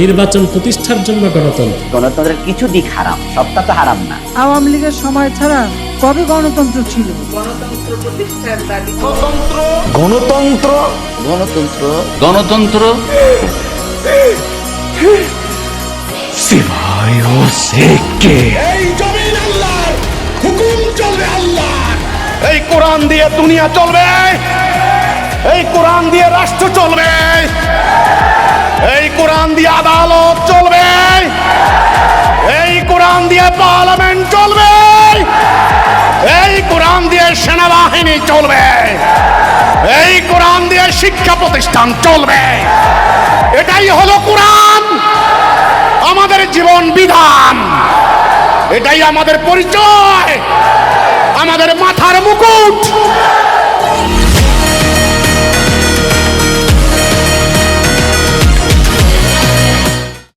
নির্বাচন প্রতিষ্ঠার জন্য গণতন্ত্র। গণতন্ত্রের কিছু দিক হারাম, সবটা তো হারাম না। আওয়ামী লীগের সময় ছাড়া কবে গণতন্ত্র ছিল? গণতন্ত্র প্রতিষ্ঠার দাবি। গণতন্ত্র গণতন্ত্র গণতন্ত্র সিপাহি ও শেখকে এই জমিন আল্লাহর, হুকুম চলবে আল্লাহর। এই কোরআন দিয়ে দুনিয়া চলবে, এই কোরআন দিয়ে রাষ্ট্র চলবে, এই কোরআন দিয়ে আদালত চলবে, এই কোরআন দিয়ে পার্লামেন্ট চলবে, এই কোরআন দিয়ে সেনাবাহিনী চলবে, এই কোরআন দিয়ে শিক্ষা প্রতিষ্ঠান চলবে। এটাই হলো কোরআন, আমাদের জীবন বিধান, এটাই আমাদের পরিচয়, আমাদের মাথার মুকুট।